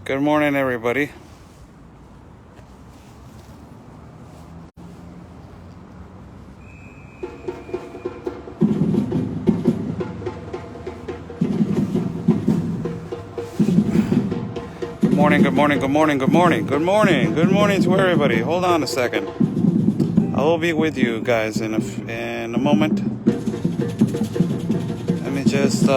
Good morning, everybody. Good morning, good morning, good morning, good morning, good morning, good morning to everybody. Hold on a second. I will be with you guys in a moment. Let me just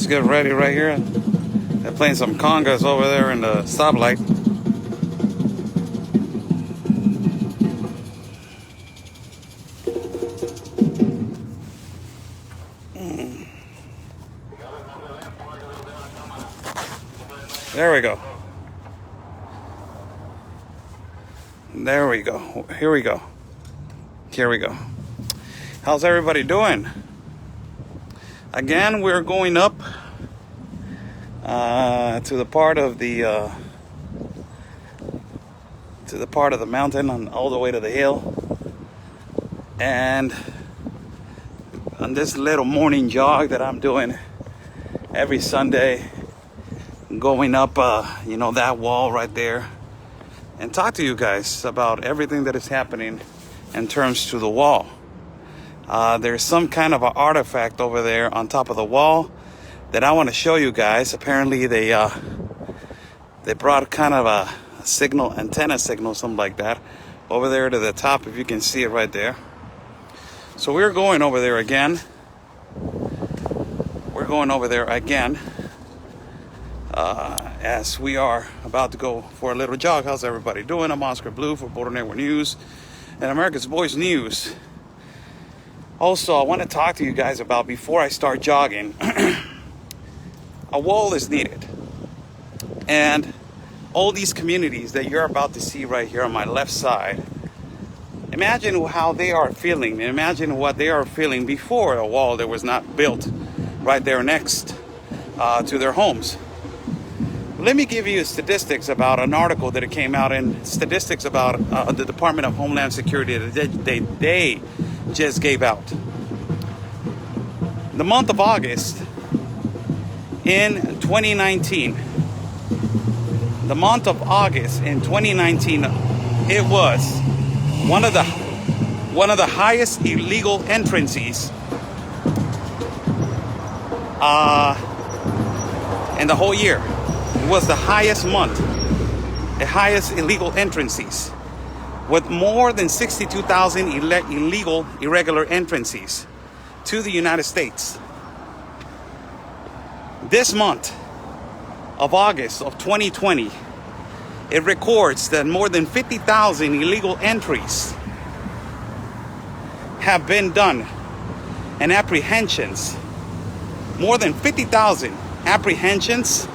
get ready right here. They're playing some congas over there in the stoplight. There we go. There we go. Here we go. Here we go. How's everybody doing? Again, we're going up to the part of the mountain and all the way to the hill. And on this little morning jog that I'm doing every Sunday, going up that wall right there, and talk to you guys about everything that is happening in terms to the wall. There's some kind of an artifact over there on top of the wall that I want to show you guys. Apparently they brought kind of a antenna signal, something like that, over there to the top, if you can see it right there. So we're going over there again. As we are about to go for a little jog. How's everybody doing? I'm Oscar Blue for Border Network News and America's Voice News. Also, I want to talk to you guys about, before I start jogging, a wall is needed. And all these communities that you're about to see right here on my left side, imagine how they are feeling. Imagine what they are feeling before a wall that was not built right there next to their homes. Let me give you statistics about an article that came out in statistics about the Department of Homeland Security that they just gave out. The month of August in 2019, it was one of the highest illegal entrances in the whole year. It was the highest month, the highest illegal entrances, with more than 62,000 irregular entrances to the United States. This month of August of 2020, it records that more than 50,000 illegal entries have been done, and apprehensions, more than 50,000 apprehensions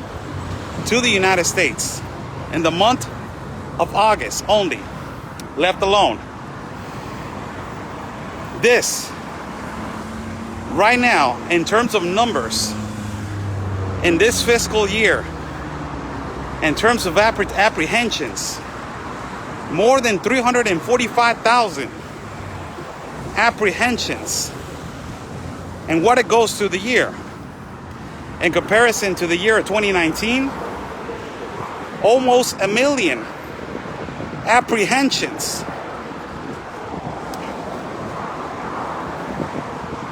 to the United States in the month of August only, left alone. This, right now, in terms of numbers, in this fiscal year, in terms of apprehensions, more than 345,000 apprehensions. And what it goes to the year, in comparison to the year of 2019, almost 1 million apprehensions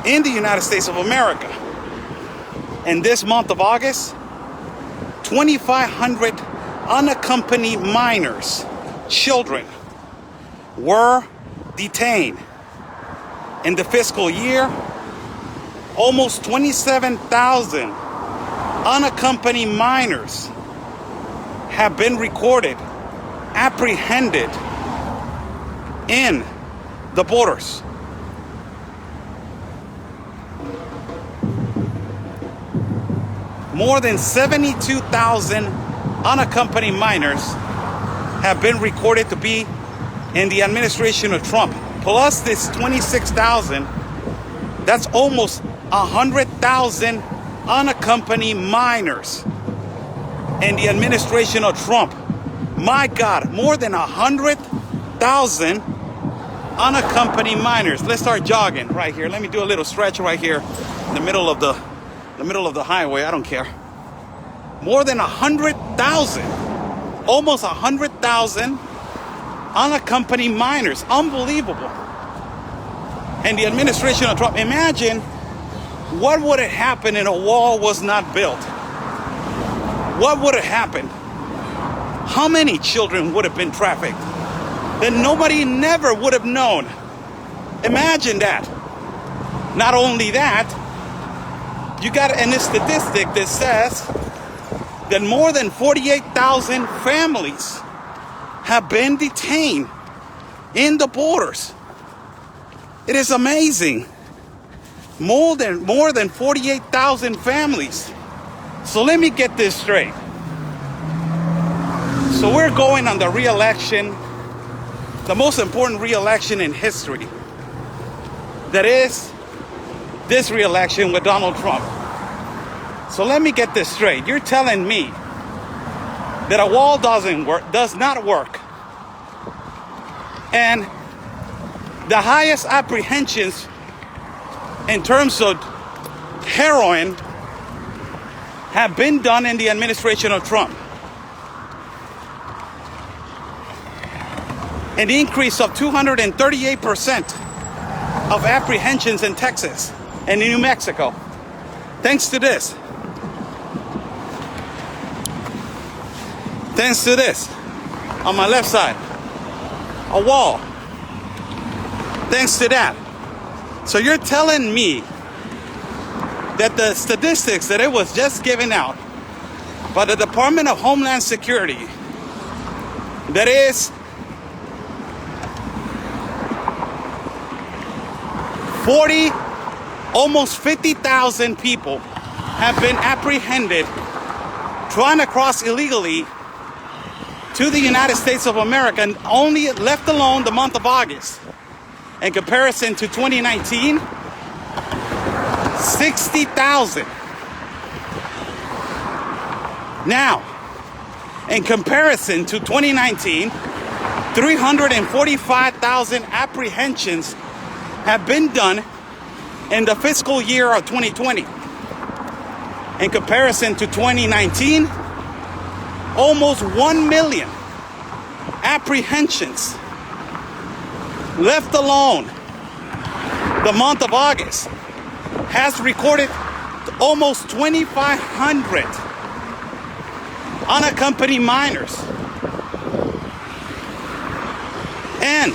in the United States of America. In this month of August, 2,500 unaccompanied minors, children, were detained. In the fiscal year, almost 27,000 unaccompanied minors have been recorded, apprehended in the borders. More than 72,000 unaccompanied minors have been recorded to be in the administration of Trump. Plus this 26,000, that's almost 100,000 unaccompanied minors in the administration of Trump. My God, more than 100,000 unaccompanied minors. Let's start jogging right here. Let me do a little stretch right here in the middle of the the middle of the highway, I don't care. More than 100,000, almost 100,000 unaccompanied minors. Unbelievable. And the administration of Trump, imagine what would have happened if a wall was not built. What would have happened? How many children would have been trafficked that nobody never would have known? Imagine that. Not only that, you got a statistic that says that more than 48,000 families have been detained in the borders. It is amazing. More than 48,000 families. So let me get this straight. So we're going on the re-election, the most important re-election in history. That is this re-election with Donald Trump. So let me get this straight. You're telling me that a wall does not work. And the highest apprehensions in terms of heroin have been done in the administration of Trump. An increase of 238% of apprehensions in Texas and in New Mexico. Thanks to this. Thanks to this. On my left side. A wall. Thanks to that. So you're telling me that the statistics that it was just given out by the Department of Homeland Security, that is 40, almost 50,000 people have been apprehended trying to cross illegally to the United States of America, and only left alone the month of August. In comparison to 2019, 60,000. Now, in comparison to 2019, 345,000 apprehensions have been done in the fiscal year of 2020. In comparison to 2019, almost 1 million apprehensions, left alone the month of August, has recorded almost 2,500 unaccompanied minors. And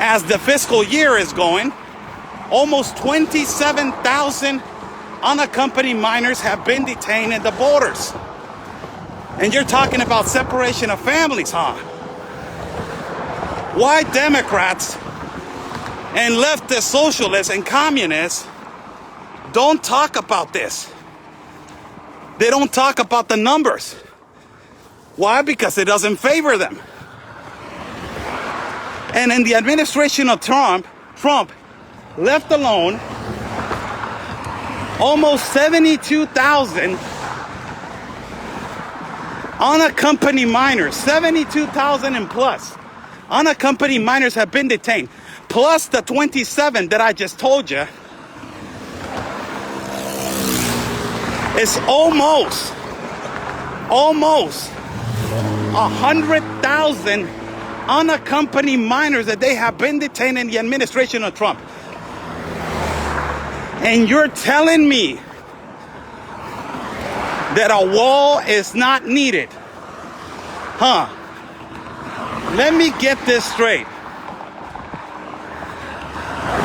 as the fiscal year is going, almost 27,000 unaccompanied minors have been detained at the borders. And you're talking about separation of families, huh? Why Democrats and leftist socialists and communists don't talk about this? They don't talk about the numbers. Why? Because it doesn't favor them. And in the administration of Trump, left alone, almost 72,000 unaccompanied minors, 72,000 and plus unaccompanied minors have been detained, plus the 27 that I just told you. It's almost 100,000 unaccompanied minors that they have been detained in the administration of Trump. And you're telling me that a wall is not needed? Huh? Let me get this straight.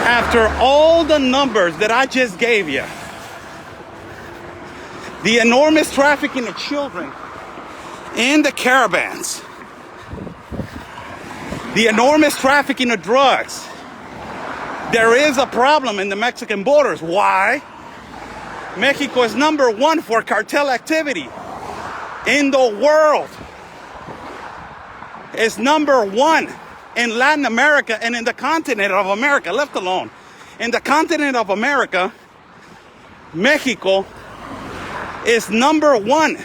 After all the numbers that I just gave you, the enormous trafficking of children in the caravans, the enormous trafficking of drugs, there is a problem in the Mexican borders. Why? Mexico is #1 for cartel activity in the world. It's #1 in Latin America and in the continent of America, left alone. In the continent of America, Mexico is #1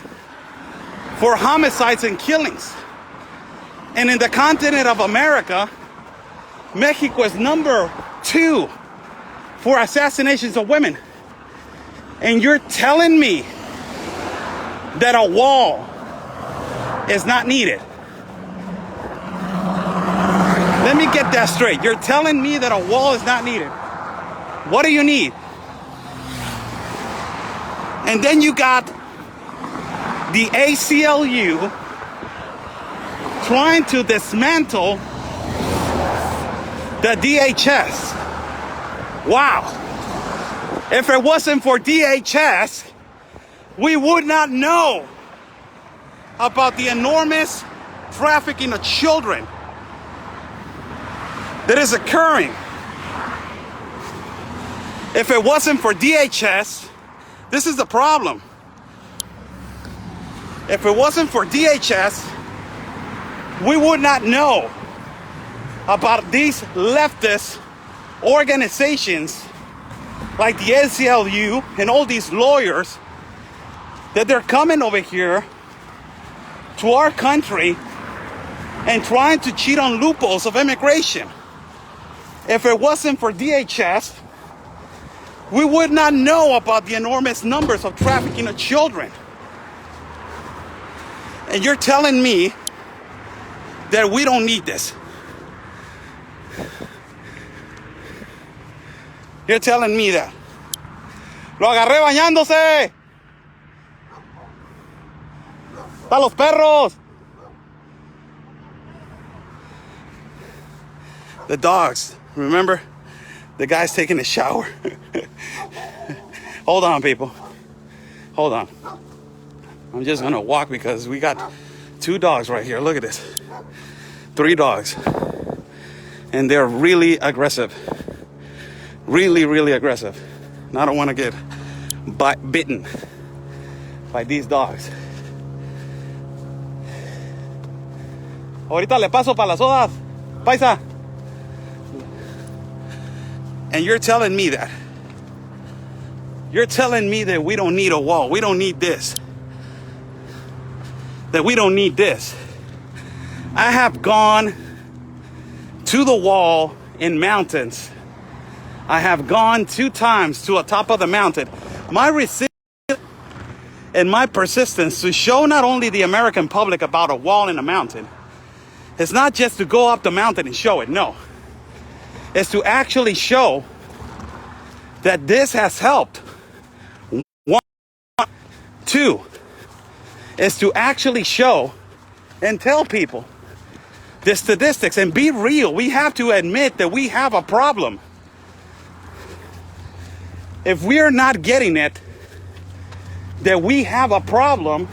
for homicides and killings. And in the continent of America, Mexico is #2 for assassinations of women. And you're telling me that a wall is not needed. Let me get that straight. You're telling me that a wall is not needed. What do you need? And then you got the ACLU trying to dismantle the DHS. Wow. If it wasn't for DHS, we would not know about the enormous trafficking of children that is occurring. If it wasn't for DHS, this is the problem. If it wasn't for DHS, we would not know about these leftist organizations like the ACLU and all these lawyers that they're coming over here to our country and trying to cheat on loopholes of immigration. If it wasn't for DHS, we would not know about the enormous numbers of trafficking of children. And you're telling me that we don't need this. You're telling me that. Lo agarré bañándose. ¡A los perros! The dogs. Remember? The guy's taking a shower. Hold on, people. Hold on. I'm just gonna walk because we got 2 dogs right here. Look at this. 3 dogs. And they're really aggressive. Really, really aggressive. And I don't want to get bitten by these dogs. Ahorita le paso para las sodas, paisa. And you're telling me that. You're telling me that we don't need a wall. We don't need this. That we don't need this. I have gone to the wall in mountains. I have gone 2 times to the top of the mountain. My resilience and my persistence to show not only the American public about a wall in a mountain. It's not just to go up the mountain and show it. No. It's to actually show that this has helped. 1, 2 is to actually show and tell people the statistics and be real. We have to admit that we have a problem. If we're not getting it, that we have a problem,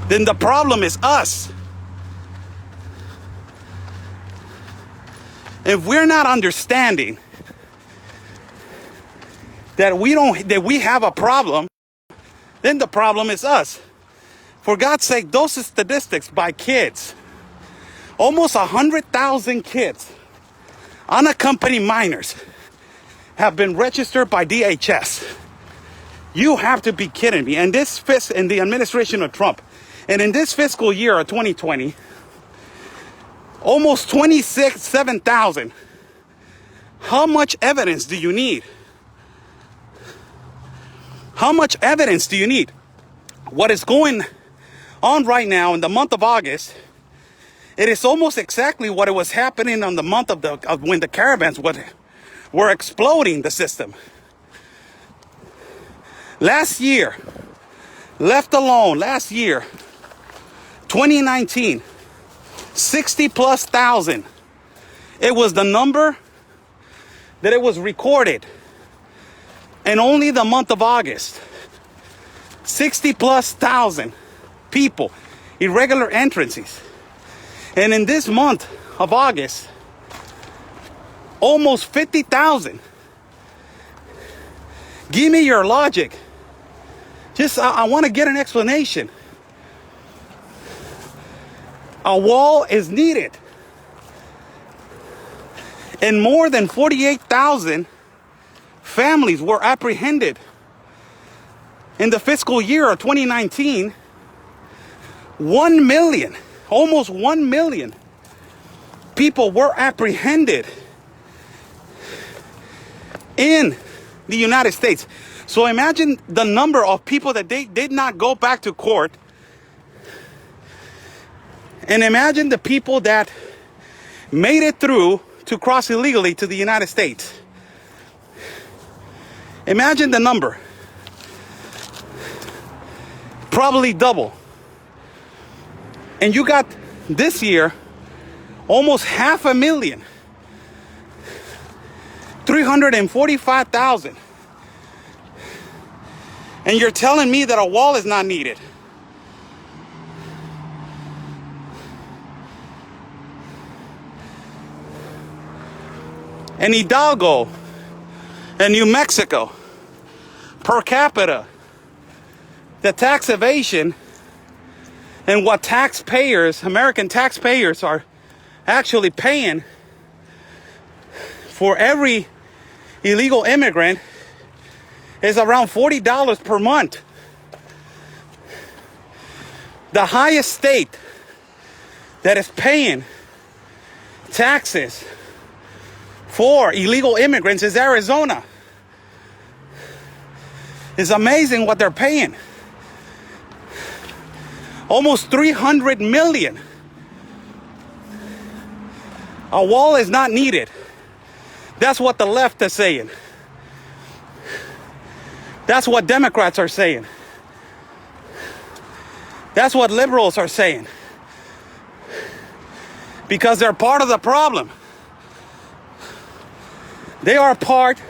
then the problem is us. If we're not understanding that we have a problem, then the problem is us. For God's sake, those statistics by kids, almost 100,000 kids, unaccompanied minors, have been registered by DHS. You have to be kidding me. And this in the administration of Trump, and in this fiscal year of 2020, almost 27,000. How much evidence do you need? How much evidence do you need? What is going on right now in the month of August, it is almost exactly what it was happening on the month of when the caravans were exploding the system. Last year, left alone, 2019, 60,000+. It was the number that it was recorded in only the month of August. 60,000+ people, irregular entrances. And in this month of August, almost 50,000. Give me your logic. I want to get an explanation. A wall is needed. And more than 48,000 families were apprehended in the fiscal year of 2019. 1 million, almost 1 million people were apprehended in the United States. So imagine the number of people that they did not go back to court. And imagine the people that made it through to cross illegally to the United States. Imagine the number. Probably double. And you got this year almost 500,000. 345,000. And you're telling me that a wall is not needed. And Hidalgo and New Mexico, per capita, the tax evasion and what taxpayers, American taxpayers, are actually paying for every illegal immigrant is around $40 per month. The highest state that is paying taxes for illegal immigrants is Arizona. It's amazing what they're paying. Almost 300 million. A wall is not needed. That's what the left is saying. That's what Democrats are saying. That's what liberals are saying. Because they're part of the problem. They are part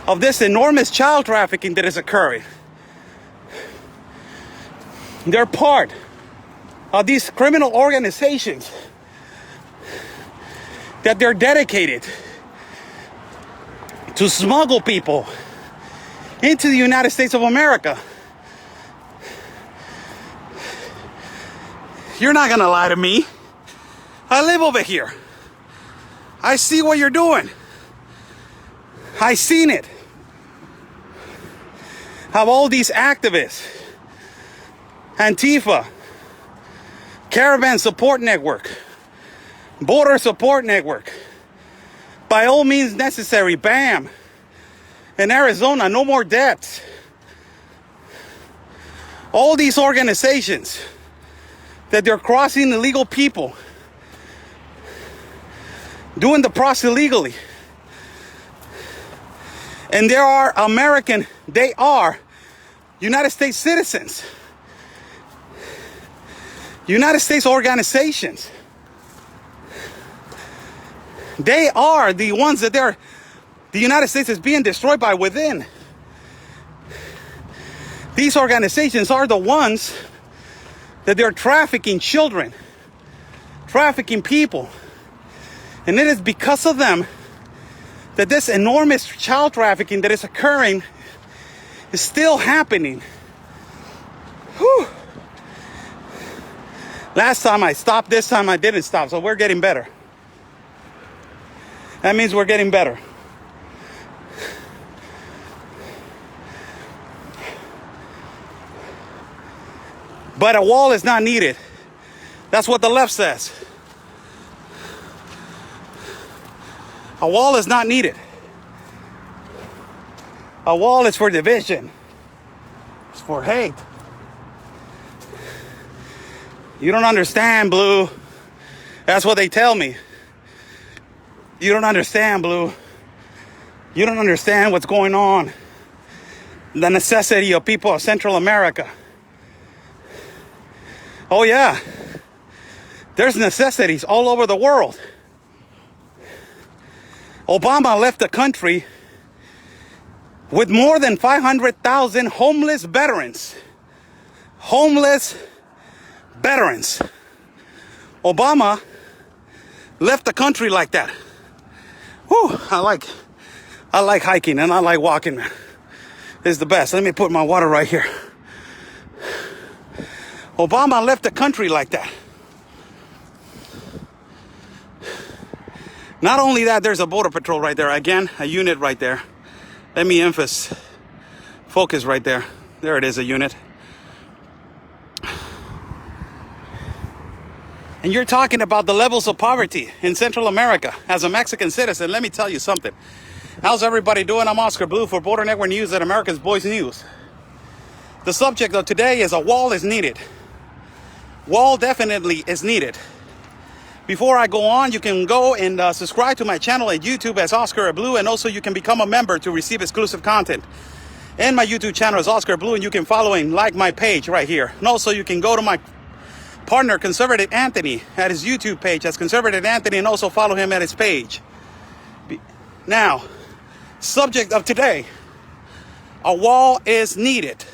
of this enormous child trafficking that is occurring. They're part of these criminal organizations that they're dedicated to smuggle people into the United States of America. You're not gonna lie to me. I live over here. I see what you're doing. I seen it. Have all these activists, Antifa, Caravan Support Network, Border Support Network, by all means necessary, BAM, in Arizona, no more debts. All these organizations that they're crossing illegal people, doing the process illegally. And they are American, they are United States citizens. United States organizations. They are the ones that the United States is being destroyed by within. These organizations are the ones that they're trafficking children, trafficking people. And it is because of them that this enormous child trafficking that is occurring is still happening. Whew. Last time I stopped, this time I didn't stop, so we're getting better. That means we're getting better. But a wall is not needed. That's what the left says. A wall is not needed. A wall is for division. It's for hate. You don't understand, Blue. That's what they tell me. You don't understand, Blue. You don't understand what's going on. The necessity of people of Central America. Oh yeah. There's necessities all over the world. Obama left the country with more than 500,000 homeless veterans. Homeless veterans. Obama left the country like that. Whew, I like hiking and I like walking, man. It's the best. Let me put my water right here. Obama left the country like that. Not only that, there's a border patrol right there. Again, a unit right there. Let me focus right there. There it is, a unit. And you're talking about the levels of poverty in Central America. As a Mexican citizen, let me tell you something. How's everybody doing? I'm Oscar Blue for Border Network News at America's Voice News. The subject of today is a wall is needed. Wall definitely is needed. Before I go on, you can go and subscribe to my channel at YouTube as Oscar Blue, and also you can become a member to receive exclusive content. And my YouTube channel is Oscar Blue, and you can follow and like my page right here. And also you can go to my partner, Conservative Anthony, at his YouTube page as Conservative Anthony, and also follow him at his page. Now, subject of today, a wall is needed.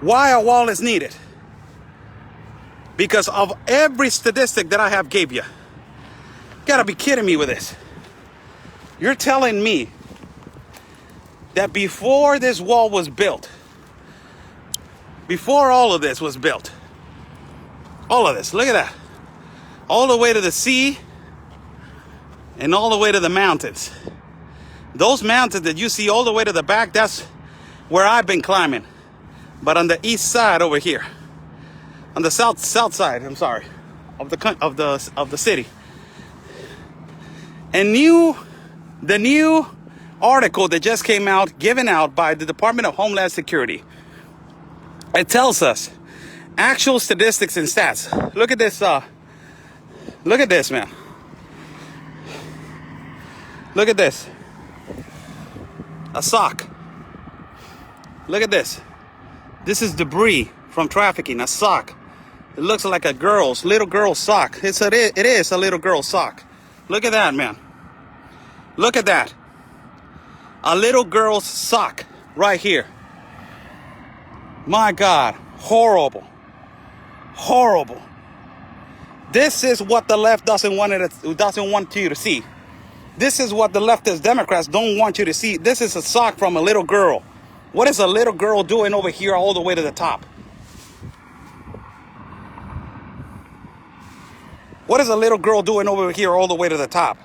Why a wall is needed? Because of every statistic that I have gave you. Gotta be kidding me with this. You're telling me that before this wall was built, before all of this was built, all of this, look at that, all the way to the sea and all the way to the mountains. Those mountains that you see all the way to the back, that's where I've been climbing. But on the east side over here, on the south side, I'm sorry, of the city. And the new article that just came out, given out by the Department of Homeland Security, it tells us actual statistics and stats. Look at this. Look at this, man. Look at this. A sock. Look at this. This is debris from trafficking. A sock. It looks like a little girl's sock. It is a little girl's sock. Look at that, man. Look at that. A little girl's sock right here. My God, horrible. Horrible. This is what the left doesn't want you to see. This is what the leftist Democrats don't want you to see. This is a sock from a little girl. What is a little girl doing over here all the way to the top? What is a little girl doing over here all the way to the top?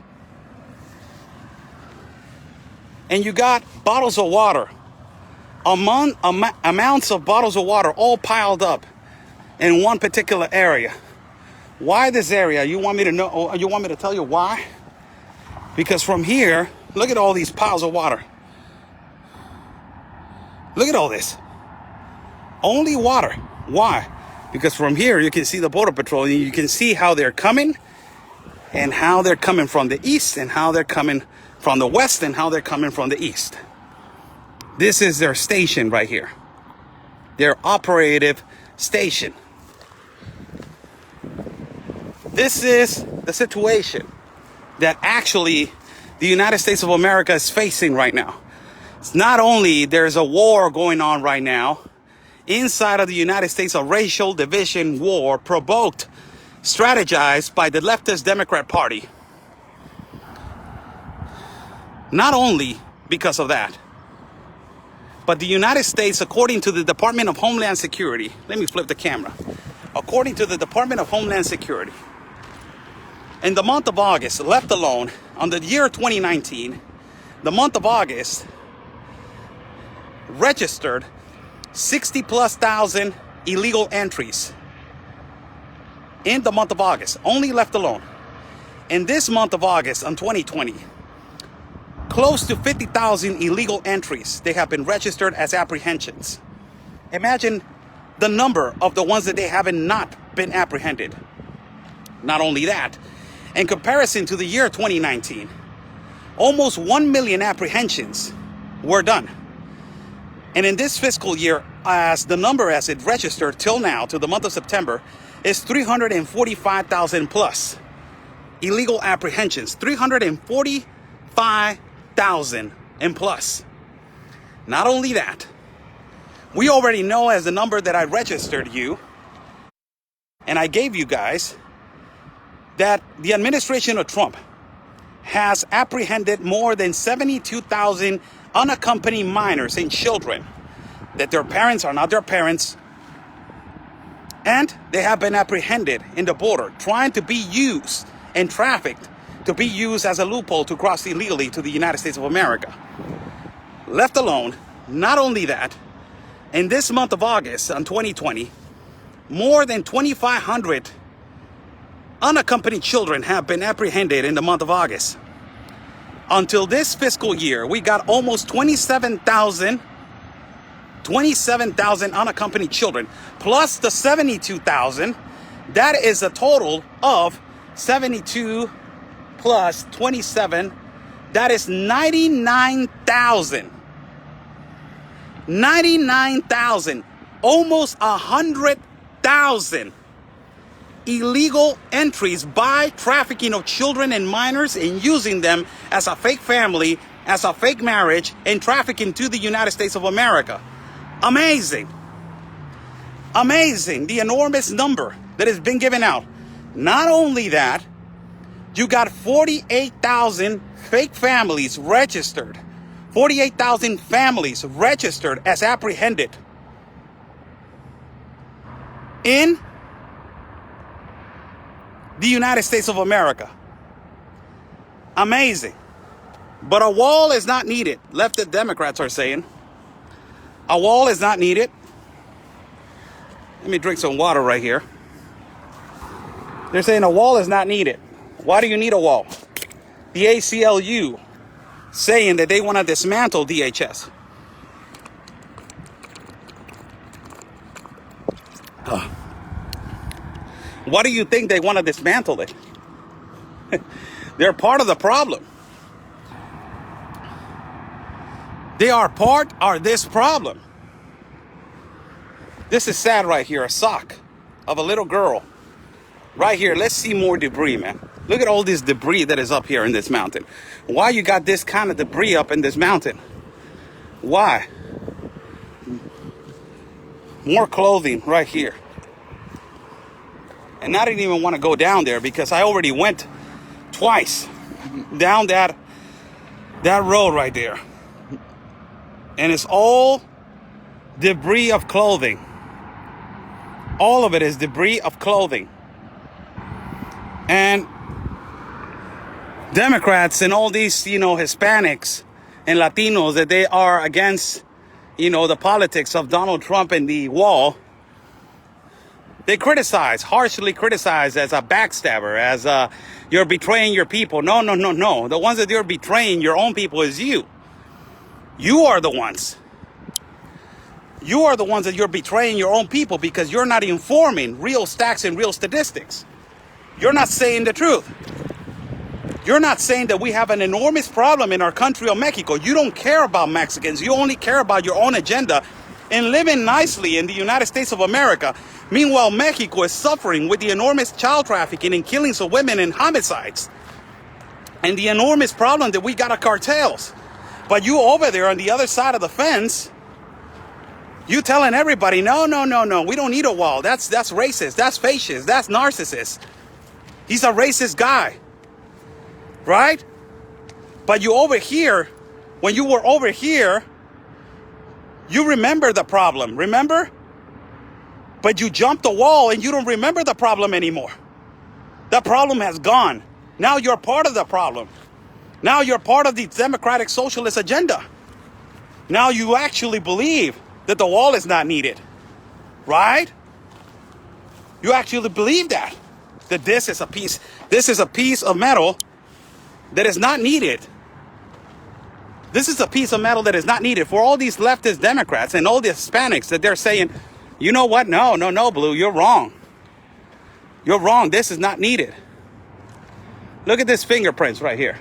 And you got bottles of water. Amounts of bottles of water all piled up in one particular area. Why this area? You want me to know? You want me to tell you why? Because from here, look at all these piles of water. Look at all this. Only water. Why? Because from here you can see the Border Patrol, and you can see how they're coming, and how they're coming from the east, and how they're coming from the west, and how they're coming from the east. This is their station right here. Their operative station. This is the situation that actually the United States of America is facing right now. It's not only there's a war going on right now inside of the United States, a racial division war provoked, strategized by the leftist Democrat Party. Not only because of that, but the United States, according to the Department of Homeland Security, let me flip the camera. According to the Department of Homeland Security, in the month of August, left alone, on the year 2019, the month of August registered 60,000+ illegal entries in the month of August, only left alone. In this month of August, on 2020, close to 50,000 illegal entries, they have been registered as apprehensions. Imagine the number of the ones that they haven't not been apprehended. Not only that, in comparison to the year 2019, almost 1 million apprehensions were done. And in this fiscal year, as the number as it registered till now, to the month of September, is 345,000 plus illegal apprehensions. 345,000 and plus. Not only that, we already know as the number that I registered you, and I gave you guys, that the administration of Trump has apprehended more than 72,000 unaccompanied minors and children, that their parents are not their parents, and they have been apprehended in the border, trying to be used and trafficked to be used as a loophole to cross illegally to the United States of America. Left alone, not only that, in this month of August, in 2020, more than 2,500 unaccompanied children have been apprehended in the month of August. Until this fiscal year, we got almost 27,000 unaccompanied children, plus the 72,000. That is a total of 72 plus 27. That is 99,000. 99,000. Almost 100,000 illegal entries by trafficking of children and minors and using them as a fake family, as a fake marriage, and trafficking to the United States of America. Amazing. Amazing. The enormous number that has been given out. Not only that, you got 48,000 fake families registered. 48,000 families registered as apprehended in the United States of America. Amazing. But a wall is not needed. Leftist Democrats are saying a wall is not needed. Let me drink some water right here. They're saying a wall is not needed. Why do you need a wall? The ACLU saying that they want to dismantle DHS. Why do you think they want to dismantle it? They're part of the problem. They are part of this problem. This is sad right here. A sock of a little girl. Right here. Let's see more debris, man. Look at all this debris that is up here in this mountain. Why you got this kind of debris up in this mountain? Why? More clothing right here. And I didn't even want to go down there because I already went twice down that road right there. And it's all debris of clothing. All of it is debris of clothing. And Democrats and all these, Hispanics and Latinos that they are against, the politics of Donald Trump and the wall. They harshly criticize as a backstabber, as you're betraying your people. No. The ones that you're betraying your own people is you. You are the ones. You are the ones that you're betraying your own people because you're not informing real stats and real statistics. You're not saying the truth. You're not saying that we have an enormous problem in our country of Mexico. You don't care about Mexicans. You only care about your own agenda and living nicely in the United States of America. Meanwhile, Mexico is suffering with the enormous child trafficking and killings of women and homicides. And the enormous problem that we got are cartels. But you over there on the other side of the fence, you telling everybody, no, we don't need a wall. That's racist, that's fascist, that's narcissist. He's a racist guy. Right? But you over here, when you were over here, you remember the problem, remember? But you jumped the wall and you don't remember the problem anymore. The problem has gone. Now you're part of the problem. Now you're part of the democratic socialist agenda. Now you actually believe that the wall is not needed. Right? You actually believe that this is a piece of metal that is not needed. This is a piece of metal that is not needed for all these leftist Democrats and all the Hispanics that they're saying, you know what? No, Blue, you're wrong. You're wrong. This is not needed. Look at this fingerprints right here.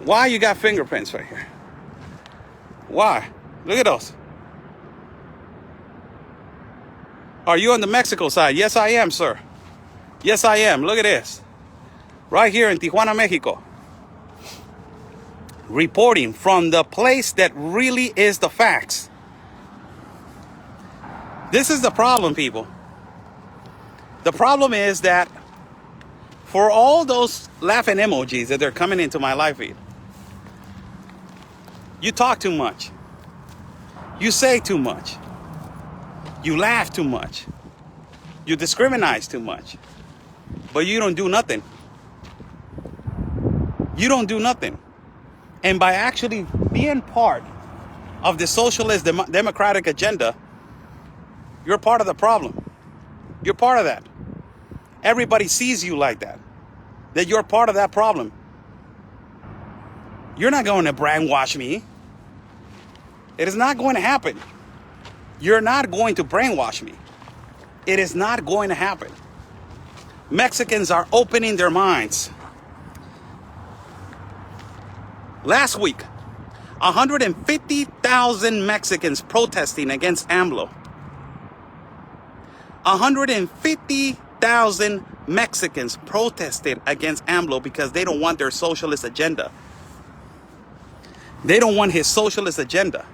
Why you got fingerprints right here? Why? Look at those. Are you on the Mexico side? Yes, I am, sir. Yes, I am. Look at this. Right here in Tijuana, Mexico. Reporting from the place that really is the facts. This is the problem, people. The problem is that for all those laughing emojis that they're coming into my live feed, you talk too much. You say too much. You laugh too much. You discriminate too much. But you don't do nothing. You don't do nothing. And by actually being part of the socialist democratic agenda, you're part of the problem. You're part of that. Everybody sees you like that, that you're part of that problem. You're not going to brainwash me. It is not going to happen. You're not going to brainwash me. It is not going to happen. Mexicans are opening their minds. Last week, 150,000 Mexicans protesting against AMLO. 150,000 Mexicans protested against AMLO because they don't want their socialist agenda. They don't want his socialist agenda.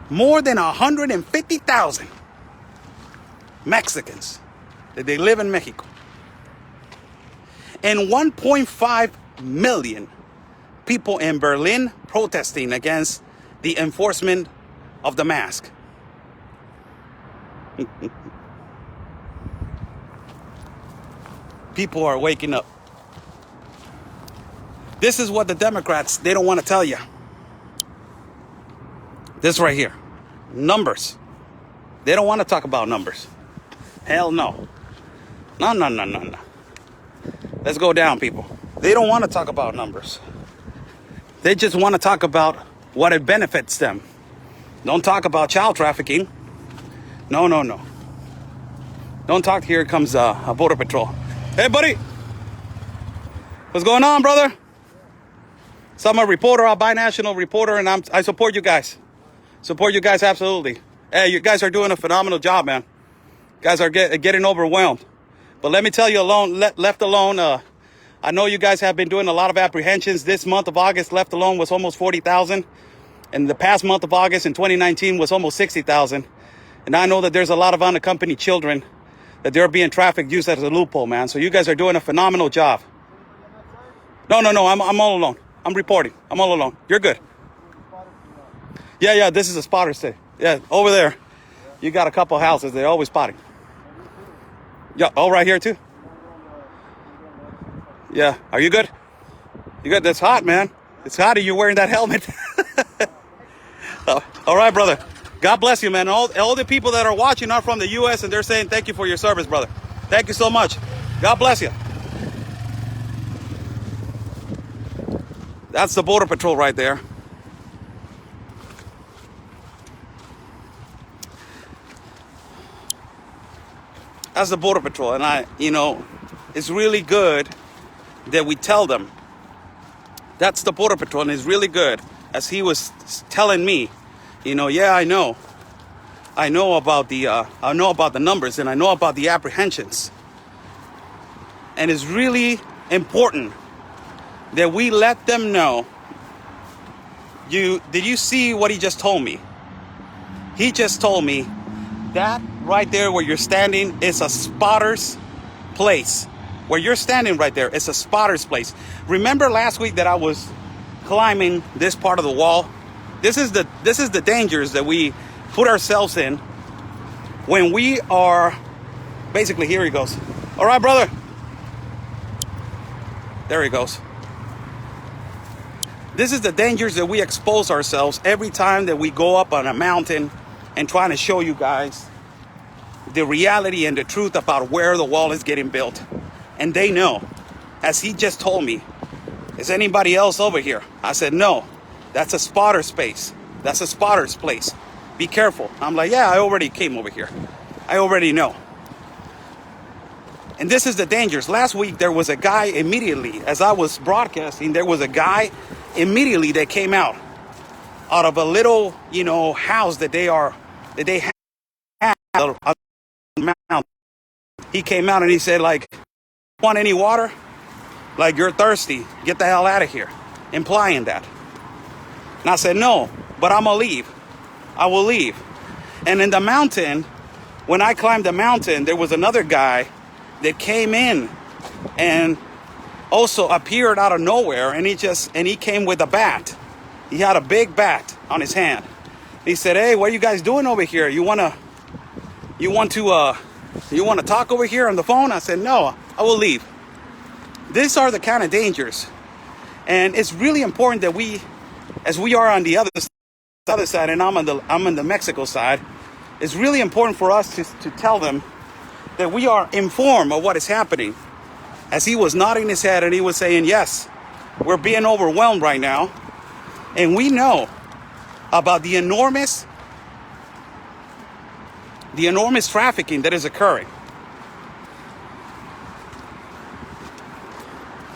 More than 150,000 Mexicans that they live in Mexico. And 1.5 million people in Berlin protesting against the enforcement of the mask. People are waking up. This is what the Democrats, they don't want to tell you. This right here. Numbers. They don't want to talk about numbers. Hell no. No. Let's go down, people. They don't want to talk about numbers. They just want to talk about what it benefits them. Don't talk about child trafficking. No. Don't talk. Here comes a border patrol. Hey, buddy. What's going on, brother? So I'm a reporter, a binational reporter, and I support you guys. Support you guys, absolutely. Hey, you guys are doing a phenomenal job, man. You guys are getting overwhelmed. But let me tell you, left alone, I know you guys have been doing a lot of apprehensions. This month of August, left alone, was almost 40,000. And the past month of August in 2019 was almost 60,000. And I know that there's a lot of unaccompanied children that they're being trafficked, used as a loophole, man. So you guys are doing a phenomenal job. No, I'm all alone. I'm reporting. I'm all alone. You're good. Yeah, this is a spotter stay. Yeah, over there. You got a couple houses. They're always spotting. Yeah, all right here too. Yeah, are you good? You good? That's hot, man. It's hot. Are you wearing that helmet? All right, brother. God bless you, man. All the people that are watching are from the U.S. and they're saying thank you for your service, brother. Thank you so much. God bless you. That's the Border Patrol right there. That's the Border Patrol. And it's really good that we tell them. That's the Border Patrol. And it's really good, as he was telling me, yeah, I know about the numbers, and I know about the apprehensions. And it's really important that we let them know. Did you see what he just told me? He just told me that right there where you're standing is a spotter's place. Where you're standing right there, it's a spotter's place. Remember last week that I was climbing this part of the wall? This is the dangers that we put ourselves in when we are basically, here he goes. All right, brother. There he goes. This is the dangers that we expose ourselves every time that we go up on a mountain and trying to show you guys the reality and the truth about where the wall is getting built. And they know, as he just told me, is anybody else over here? I said, no, that's a spotter space. That's a spotter's place. Be careful. I'm like, yeah, I already came over here. I already know. And this is the dangers. Last week, there was a guy immediately, as I was broadcasting, there was a guy immediately that came out of a little, house that they have on the mountain. He came out and he said, like, want any water? Like, you're thirsty. Get the hell out of here. Implying that. And I said, no, but I'm going to leave. I will leave. And in the mountain, when I climbed the mountain, there was another guy that came in and also appeared out of nowhere. And he came with a bat. He had a big bat on his hand. He said, hey, what are you guys doing over here? You want to talk over here on the phone? I said, no, I will leave. These are the kind of dangers. And it's really important that we, as we are on the other side, and I'm on the Mexico side, it's really important for us to tell them that we are informed of what is happening, as he was nodding his head and he was saying, yes, we're being overwhelmed right now. And we know about the enormous trafficking that is occurring.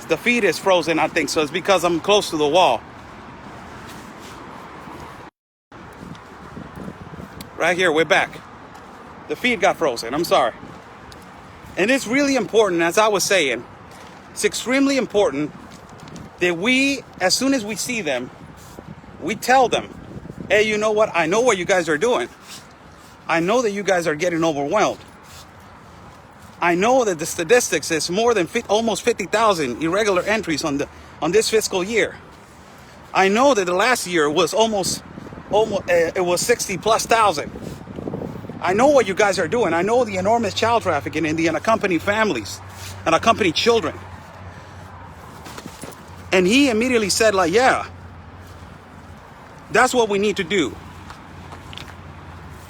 The feed is frozen, I think, so it's because I'm close to the wall. Right here, we're back. The feed got frozen, I'm sorry. And it's really important, as I was saying, it's extremely important that we, as soon as we see them, we tell them, hey, you know what? I know what you guys are doing. I know that you guys are getting overwhelmed. I know that the statistics is more than almost 50,000 irregular entries on this fiscal year. I know that the last year was almost it was 60 plus thousand. I know what you guys are doing. I know the enormous child trafficking in the unaccompanied families, unaccompanied children. And he immediately said, like, yeah, that's what we need to do.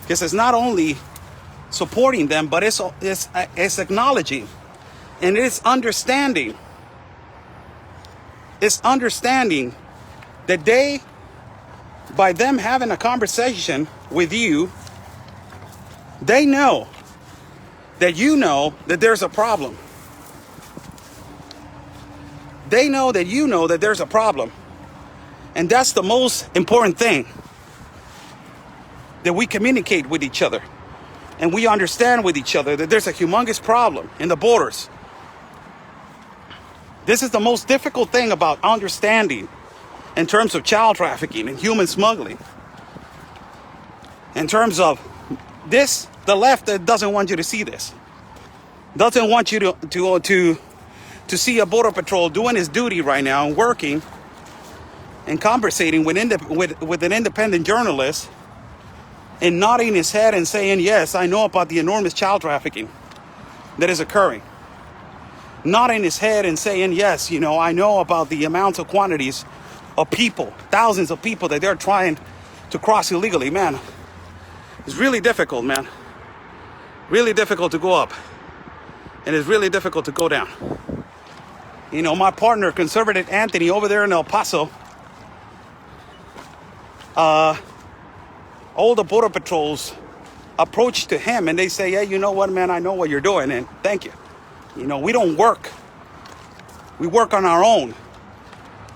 Because it's not only supporting them, but it's acknowledging, and it's understanding. It's understanding that they, by them having a conversation with you, they know that you know that there's a problem. They know that you know that there's a problem. And that's the most important thing, that we communicate with each other. And we understand with each other that there's a humongous problem in the borders. This is the most difficult thing about understanding in terms of child trafficking and human smuggling. In terms of this, the left doesn't want you to see this. Doesn't want you to see a border patrol doing his duty right now and working and conversating with an independent journalist, and nodding his head and saying, yes, I know about the enormous child trafficking that is occurring. Nodding his head and saying, yes, you know, I know about the amounts of quantities of people, thousands of people that they're trying to cross illegally. Man, it's really difficult, man. Really difficult to go up. And it's really difficult to go down. You know, my partner, Conservative Anthony, over there in El Paso, all the border patrols approach to him and they say, hey, you know what, man, I know what you're doing and thank you. You know, we don't work. We work on our own.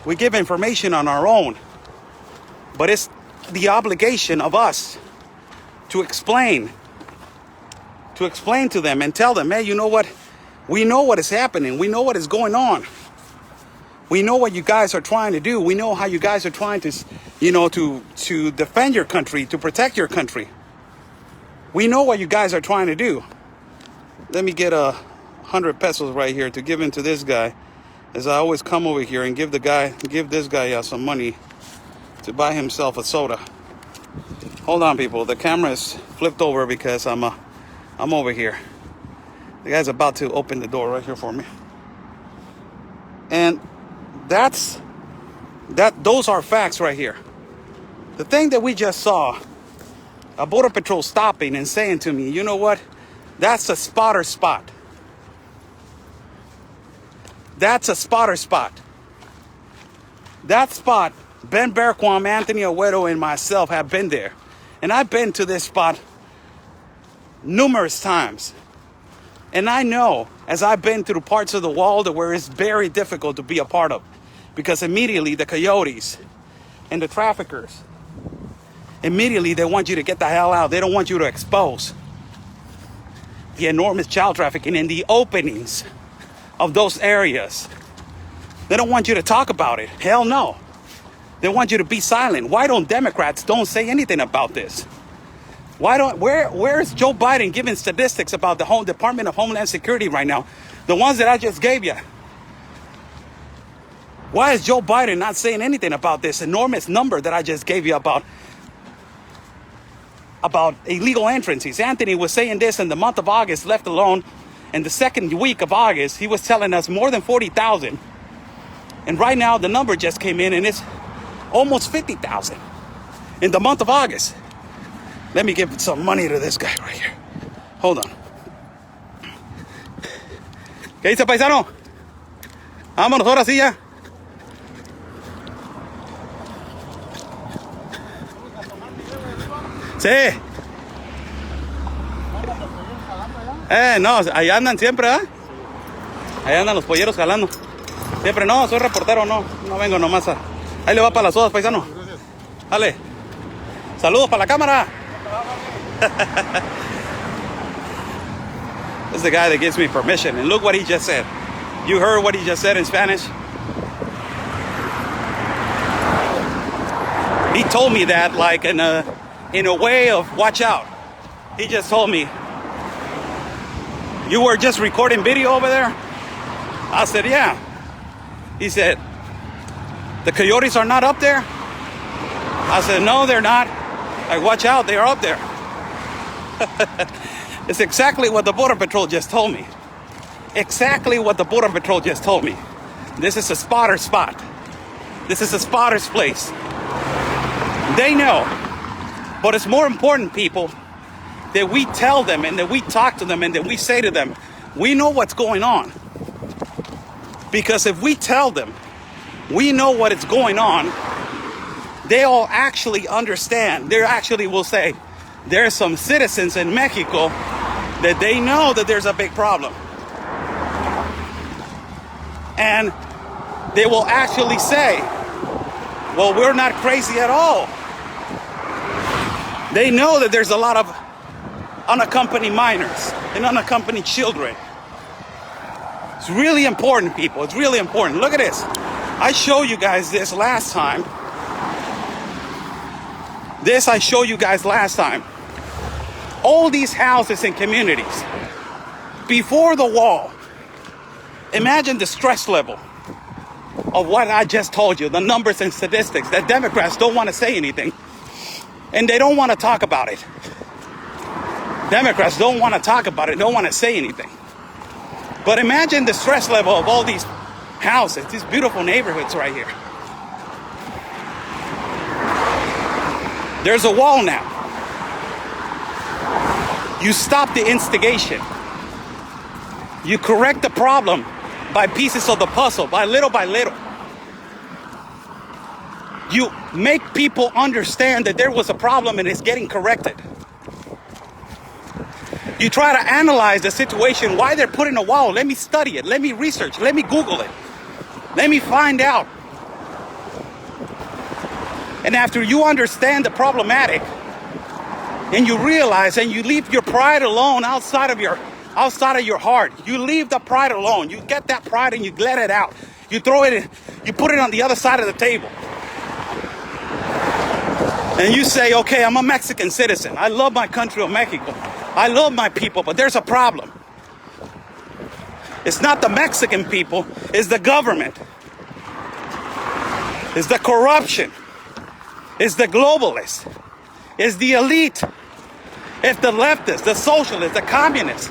We give information on our own. But it's the obligation of us to explain to them and tell them, hey, you know what? We know what is happening. We know what is going on. We know what you guys are trying to do. We know how you guys are trying to, you know, to defend your country, to protect your country. We know what you guys are trying to do. Let me get 100 pesos right here to give into this guy, as I always come over here and give this guy some money to buy himself a soda. Hold on, people. The camera is flipped over because I'm over here. The guy's about to open the door right here for me. And those are facts right here. The thing that we just saw, a border patrol stopping and saying to me, you know what? That's a spotter spot. That's a spotter spot. That spot, Ben Berquam, Anthony Agüero, and myself have been there. And I've been to this spot numerous times. And I know, as I've been through parts of the wall where it's very difficult to be a part of, because immediately the coyotes and the traffickers, immediately they want you to get the hell out. They don't want you to expose the enormous child trafficking in the openings of those areas. They don't want you to talk about it. Hell no. They want you to be silent. Why don't Democrats don't say anything about this? Where is Joe Biden giving statistics about the whole Department of Homeland Security right now? The ones that I just gave you. Why is Joe Biden not saying anything about this enormous number that I just gave you about illegal entrances? Anthony was saying this in the month of August, left alone. In the second week of August, he was telling us more than 40,000. And right now, the number just came in and it's almost 50,000 in the month of August. Let me give some money to this guy right here. Hold on. ¿Qué dice, paisano? Vámonos ahora sí ya. Sí. No, ahí andan siempre, ¿eh? Ahí andan los polleros jalando. Siempre no, soy reportero, no vengo nomás a... Ahí le va para las sodas, paisano. Dale. Saludos para la cámara. This is the guy that gives me permission. And look what he just said. You heard what he just said in Spanish? He told me that like in a way of watch out. He just told me, you were just recording video over there? I said, yeah. He said, the coyotes are not up there? I said, no, they're not. Like, watch out, they are up there. It's exactly what the Border Patrol just told me. Exactly what the Border Patrol just told me. This is a spotter's spot. This is a spotter's place. They know. But it's more important, people, that we tell them and that we talk to them and that we say to them, we know what's going on. Because if we tell them, we know what is going on, they all actually understand. They actually will say, there's some citizens in Mexico that they know that there's a big problem. And they will actually say, well, we're not crazy at all. They know that there's a lot of unaccompanied minors and unaccompanied children. It's really important, people. It's really important. Look at this. I showed you guys this last time. I showed you guys last time. All these houses and communities before the wall. Imagine the stress level of what I just told you, the numbers and statistics that Democrats don't want to say anything. And they don't want to talk about it. Democrats don't want to talk about it, don't want to say anything. But imagine the stress level of all these houses, these beautiful neighborhoods right here. There's a wall now. You stop the instigation. You correct the problem by pieces of the puzzle, by little. You make people understand that there was a problem and it's getting corrected. You try to analyze the situation, why they're putting a wall. Let me study it. Let me research. Let me Google it. Let me find out. And after you understand the problematic, and you realize and you leave your pride alone outside of your heart. You leave the pride alone. You get that pride and you let it out. You throw it in, you put it on the other side of the table. And you say, okay, I'm a Mexican citizen. I love my country of Mexico. I love my people, but there's a problem. It's not the Mexican people, it's the government. It's the corruption. It's the globalists. It's the elite. It's the leftists, the socialists, the communists,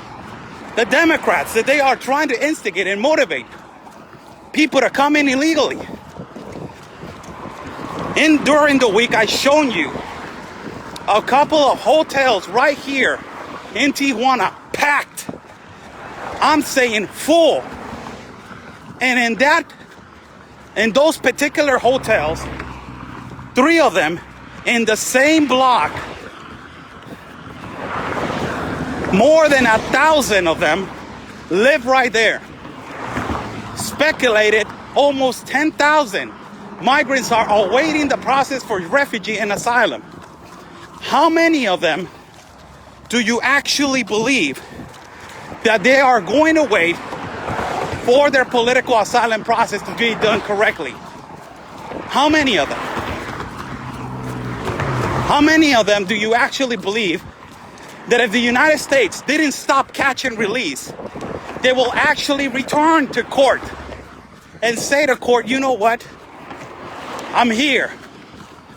the Democrats, that they are trying to instigate and motivate people to come in illegally. During the week, I've shown you a couple of hotels right here in Tijuana, packed. I'm saying full. And in those particular hotels, 3 of them in the same block, more than 1,000 of them live right there. Speculated almost 10,000 migrants are awaiting the process for refugee and asylum. How many of them do you actually believe that they are going to wait for their political asylum process to be done correctly? How many of them? How many of them do you actually believe that if the United States didn't stop catch and release, they will actually return to court and say to court, you know what? I'm here.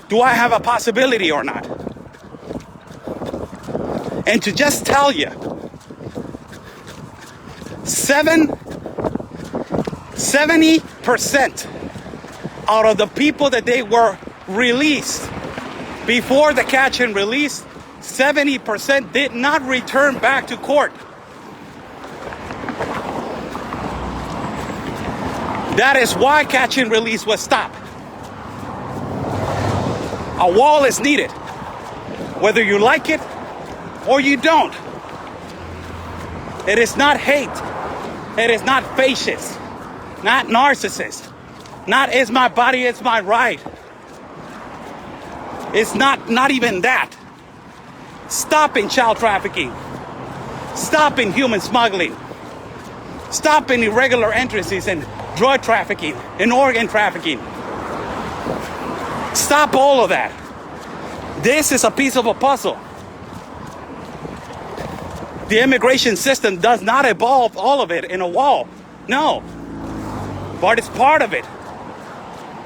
Do I have a possibility or not? And to just tell you, 70% out of the people that they were released before the catch and release, 70% did not return back to court. That is why catch and release was stopped. A wall is needed, whether you like it or you don't. It is not hate. It is not fascist, not narcissist, not is my body, it's my right. It's not even that. Stopping child trafficking, stopping human smuggling, stopping irregular entrances and drug trafficking and organ trafficking. Stop all of that. This is a piece of a puzzle. The immigration system does not involve all of it in a wall. No. But it's part of it.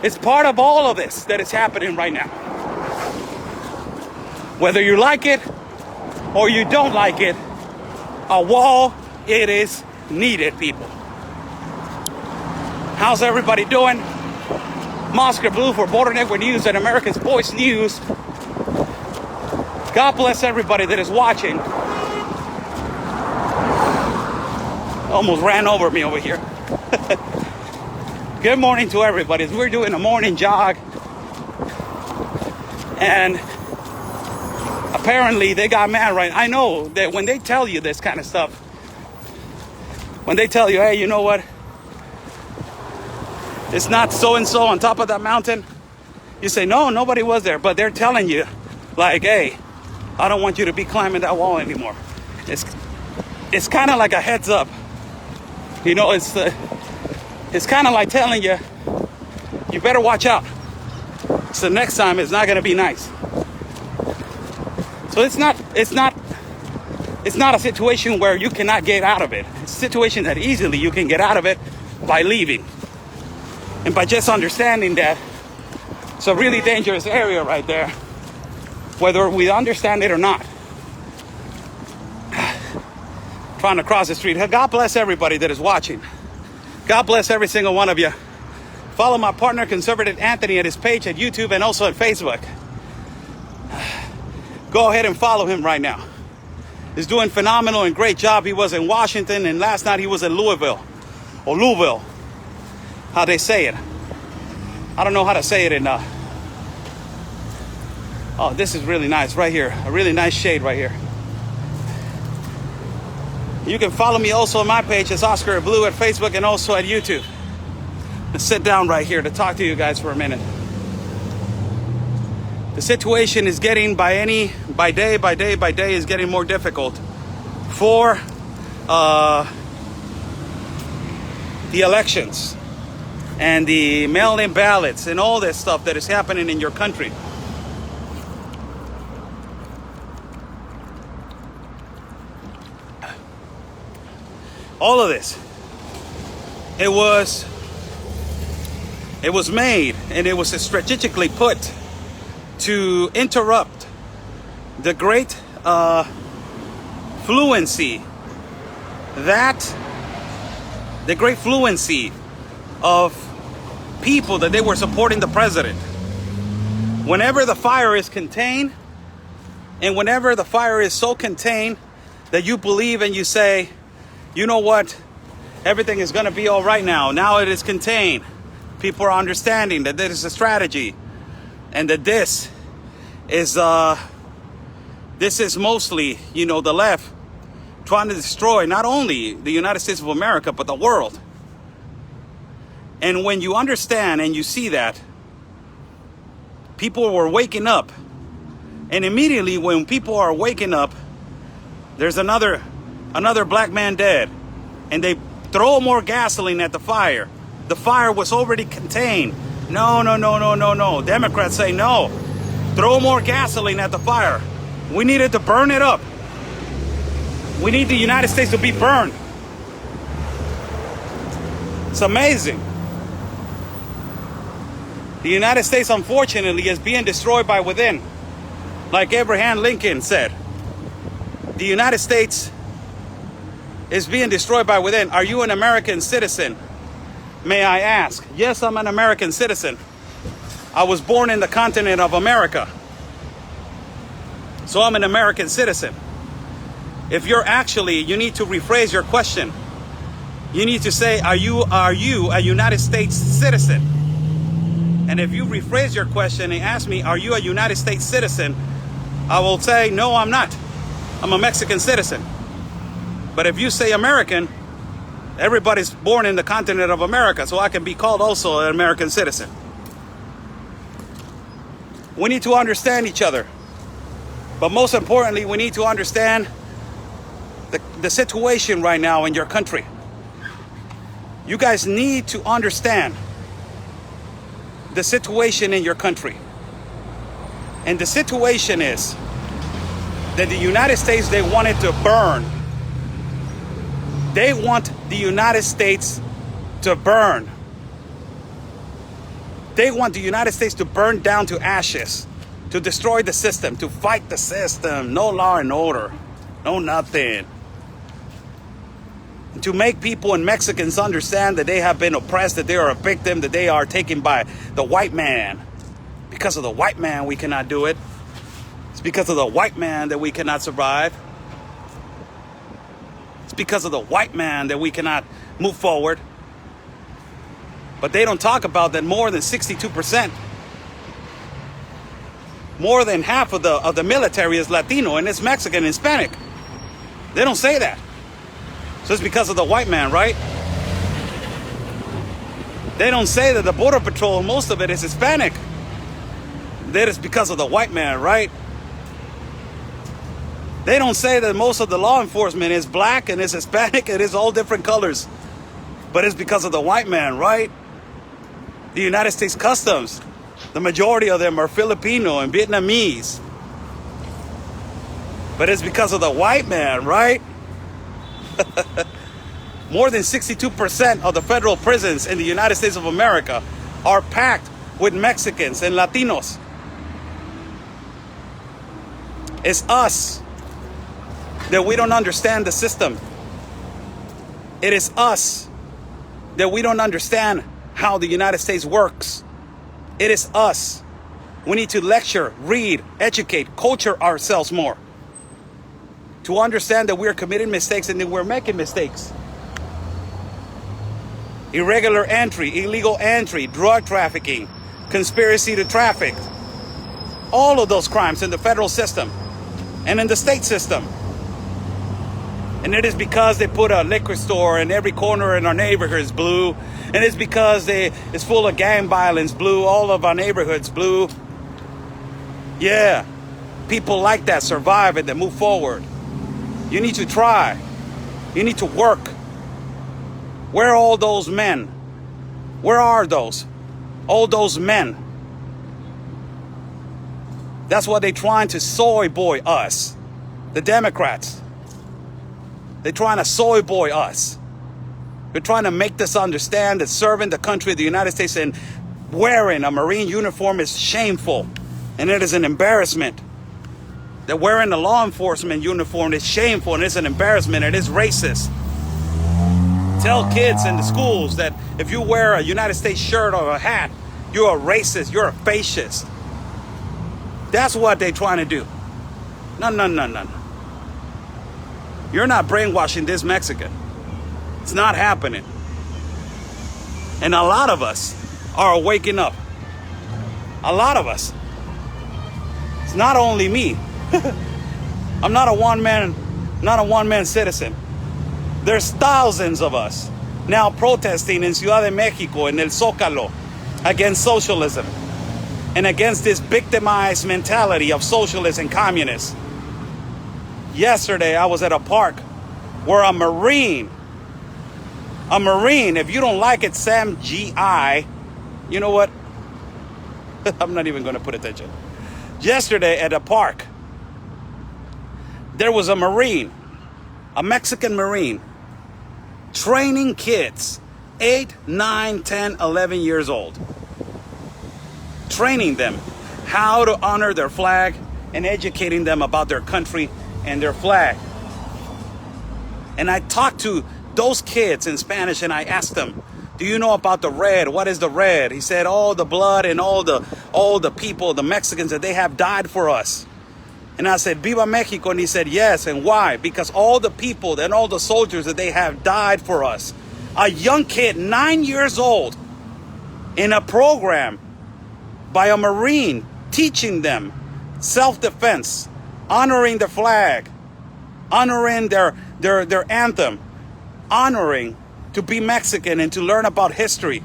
It's part of all of this that is happening right now. Whether you like it or you don't like it, a wall, it is needed, people. How's everybody doing? Oscar Blue for Border Network News and America's Voice News. God bless everybody that is watching. Almost ran over me over here. Good morning to everybody. We're doing a morning jog. And apparently they got mad, right? I know that when they tell you this kind of stuff, when they tell you, hey, you know what? It's not so-and-so on top of that mountain. You say, no, nobody was there. But they're telling you, like, hey, I don't want you to be climbing that wall anymore. It's kind of like a heads up. You know, it's kind of like telling you, you better watch out. So next time it's not going to be nice. So it's not a situation where you cannot get out of it. It's a situation that easily you can get out of it by leaving. And by just understanding that it's a really dangerous area right there, whether we understand it or not. Trying to cross the street. God bless everybody that is watching. God bless every single one of you. Follow my partner, Conservative Anthony, at his page at YouTube and also at Facebook. Go ahead and follow him right now. He's doing phenomenal and great job. He was in Washington, and last night he was in Louisville. Or Louisville. How they say it. I don't know how to say it in... Oh, this is really nice right here. A really nice shade right here. You can follow me also on my page. It's Oscar Blue at Facebook and also at YouTube. Let's sit down right here to talk to you guys for a minute. The situation is getting by day is getting more difficult for the elections and the mail-in ballots and all this stuff that is happening in your country. All of this, it was made and it was strategically put to interrupt the great fluency of people that they were supporting the president. Whenever the fire is contained, and whenever the fire is so contained that you believe and you say, you know what, everything is going to be all right now. Now it is contained. People are understanding that this is a strategy, and that this is mostly, you know, the left trying to destroy not only the United States of America, but the world. And when you understand and you see that, people were waking up. And immediately when people are waking up, there's another black man dead. And they throw more gasoline at the fire. The fire was already contained. No. Democrats say no. Throw more gasoline at the fire. We needed to burn it up. We need the United States to be burned. It's amazing. The United States, unfortunately, is being destroyed by within. Like Abraham Lincoln said, the United States is being destroyed by within. Are you an American citizen? May I ask? Yes, I'm an American citizen. I was born in the continent of America. So I'm an American citizen. If you're actually, you need to rephrase your question. You need to say, are you a United States citizen? And if you rephrase your question and ask me, are you a United States citizen? I will say, no, I'm not. I'm a Mexican citizen. But if you say American, everybody's born in the continent of America, so I can be called also an American citizen. We need to understand each other. But most importantly, we need to understand the situation right now in your country. You guys need to understand the situation in your country. And the situation is that the United States, they want it to burn. They want the United States to burn. They want the United States to burn down to ashes, to destroy the system, to fight the system. No law and order, no nothing. To make people and Mexicans understand that they have been oppressed, that they are a victim, that they are taken by the white man. Because of the white man, we cannot do it. It's because of the white man that we cannot survive. It's because of the white man that we cannot move forward. But they don't talk about that more than 62%. More than half of the military is Latino, and it's Mexican and Hispanic. They don't say that. So it's because of the white man, right? They don't say that the Border Patrol, most of it is Hispanic. That is because of the white man, right? They don't say that most of the law enforcement is black and is Hispanic and is all different colors. But it's because of the white man, right? The United States Customs, the majority of them are Filipino and Vietnamese. But it's because of the white man, right? More than 62% of the federal prisons in the United States of America are packed with Mexicans and Latinos. It's us that we don't understand the system. It is us that we don't understand how the United States works. It is us. We need to lecture, read, educate, culture ourselves more. To understand that we're committing mistakes and that we're making mistakes. Irregular entry, illegal entry, drug trafficking, conspiracy to traffic. All of those crimes in the federal system and in the state system. And it is because they put a liquor store in every corner in our neighborhoods blue. And it's because it's full of gang violence blue. All of our neighborhoods blue. Yeah. People like that survive and they move forward. You need to try. You need to work. Where are all those men? Where are those? All those men. That's what they're trying to soy boy us. The Democrats. They're trying to soy boy us. They're trying to make us understand that serving the country of the United States and wearing a Marine uniform is shameful. And it is an embarrassment. That wearing a law enforcement uniform is shameful and it's an embarrassment. It is racist. Tell kids in the schools that if you wear a United States shirt or a hat, you're a racist, you're a fascist. That's what they're trying to do. No. You're not brainwashing this Mexican. It's not happening. And a lot of us are waking up. A lot of us. It's not only me. I'm not a one-man citizen. There's thousands of us now protesting in Ciudad de Mexico, in El Zócalo, against socialism and against this victimized mentality of socialists and communists. Yesterday, I was at a park where a Marine, if you don't like it, Sam G.I., you know what? I'm not even going to put attention. Yesterday at a park, there was a Marine, a Mexican Marine, training kids, 8, 9, 10, 11 years old. Training them how to honor their flag and educating them about their country and their flag. And I talked to those kids in Spanish and I asked them, do you know about the red? What is the red? He said, all the blood and all the people, the Mexicans, that they have died for us. And I said, Viva Mexico. And he said, yes. And why? Because all the people and all the soldiers that they have died for us. A young kid, 9 years old, in a program by a Marine teaching them self-defense, honoring the flag, honoring their anthem, honoring to be Mexican and to learn about history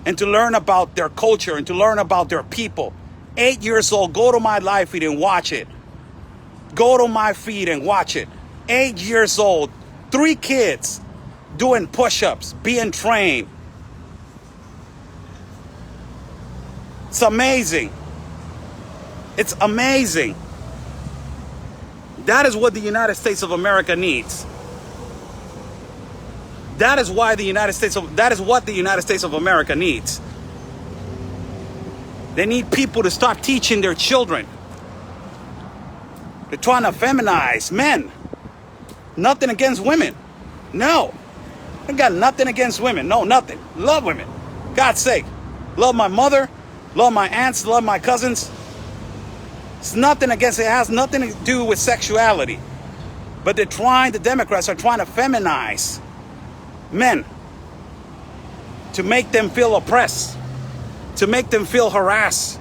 and to learn about their culture and to learn about their people. 8 years old, go to my live feed and watch it. Go to my feed and watch it. 8 years old, 3 kids doing push-ups, being trained. It's amazing. It's amazing. That is what the United States of America needs. That is what the United States of America needs. They need people to start teaching their children. They're trying to feminize men. Nothing against women. No. I got nothing against women. No, nothing. Love women. God's sake. Love my mother. Love my aunts. Love my cousins. It's nothing against it. It has nothing to do with sexuality. But the Democrats are trying to feminize men to make them feel oppressed, to make them feel harassed,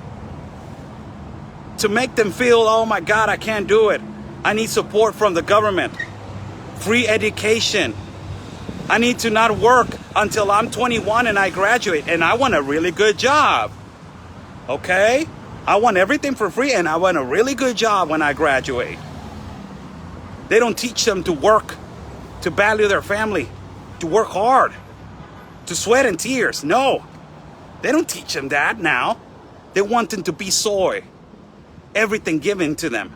to make them feel, oh my God, I can't do it. I need support from the government. Free education. I need to not work until I'm 21 and I graduate, and I want a really good job. Okay? I want everything for free, and I want a really good job when I graduate. They don't teach them to work, to value their family, to work hard, to sweat and tears. No, they don't teach them that now. They want them to be soy. Everything given to them.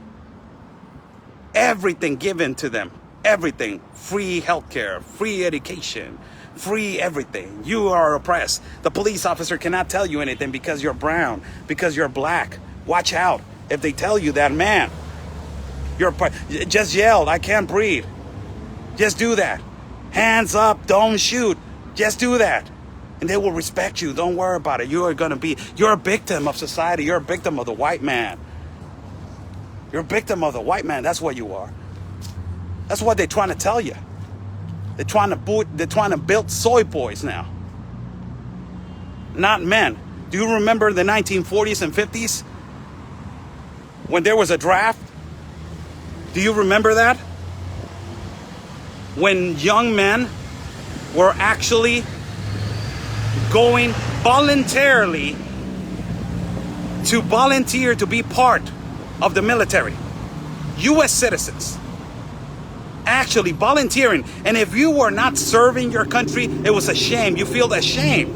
Everything given to them. Everything. Free healthcare, free education, free everything. You are oppressed. The police officer cannot tell you anything because you're brown, because you're black. Watch out. If they tell you that, man, just yell, I can't breathe. Just do that. Hands up, don't shoot. Just do that. And they will respect you. Don't worry about it. You're a victim of society. You're a victim of the white man. You're a victim of the white man. That's what you are. That's what they're trying to tell you. They're trying to build soy boys now. Not men. Do you remember the 1940s and 50s? When there was a draft? Do you remember that? When young men were actually going voluntarily to volunteer to be part of the military. U.S. citizens. Actually volunteering. And if you were not serving your country, it was a shame. You feel ashamed.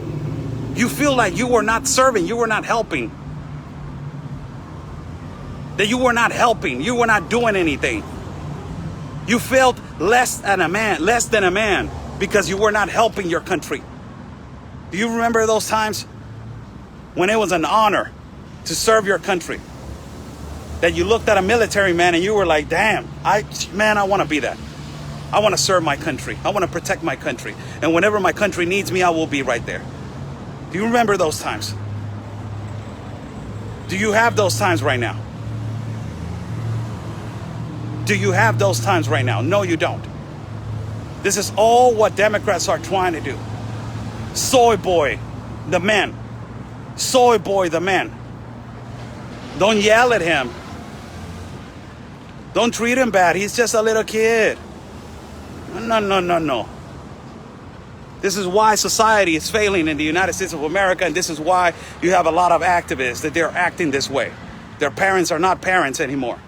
You feel like you were not serving. You were not helping. That you were not helping. You were not doing anything. You felt less than a man because you were not helping your country. Do you remember those times when it was an honor to serve your country? That you looked at a military man and you were like, damn, I want to be that. I want to serve my country. I want to protect my country. And whenever my country needs me, I will be right there. Do you remember those times? Do you have those times right now? Do you have those times right now? No, you don't. This is all what Democrats are trying to do. Soy boy the man. Soy boy the man. Don't yell at him. Don't treat him bad. He's just a little kid. No. This is why society is failing in the United States of America, and this is why you have a lot of activists that they're acting this way. Their parents are not parents anymore.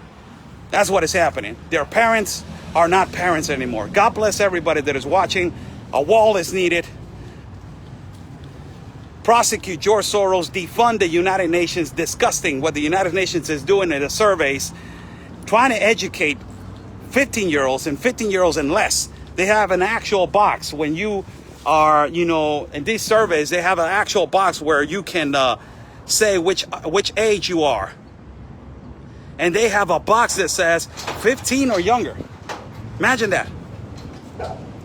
That's what is happening. Their parents are not parents anymore. God bless everybody that is watching. A wall is needed. Prosecute George Soros. Defund the United Nations. Disgusting what the United Nations is doing in the surveys. Trying to educate 15-year-olds and 15-year-olds and less. They have an actual box when you are, in these surveys, they have an actual box where you can say which age you are. And they have a box that says 15 or younger. Imagine that.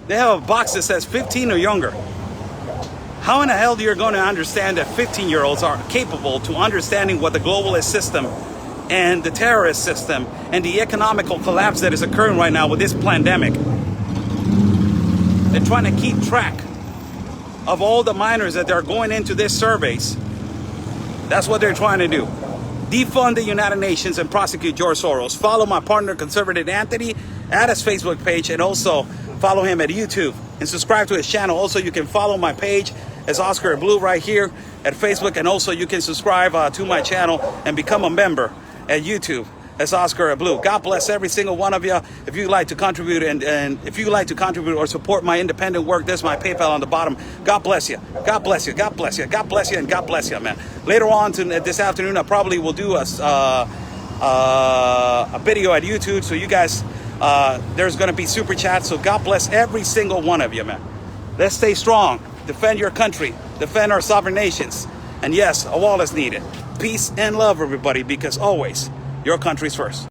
They have a box that says 15 or younger. How in the hell are you going to understand that 15-year-olds are capable to understanding what the globalist system and the terrorist system and the economical collapse that is occurring right now with this pandemic? They're trying to keep track of all the minors that are going into these surveys. That's what they're trying to do. Defund the United Nations and prosecute George Soros. Follow my partner, Conservative Anthony, at his Facebook page, and also follow him at YouTube and subscribe to his channel. Also, you can follow my page as Oscar Blue right here at Facebook, and also you can subscribe to my channel and become a member at YouTube as Oscar Blue. God bless every single one of you. If you'd like to contribute and if you like to contribute or support my independent work, there's my PayPal on the bottom. God bless you. God bless you. God bless you. God bless you, and God bless you, man. Later on this afternoon, I probably will do a video at YouTube. So you guys, there's going to be super chats. So God bless every single one of you, man. Let's stay strong. Defend your country. Defend our sovereign nations. And yes, a wall is needed. Peace and love, everybody, because always your country's first.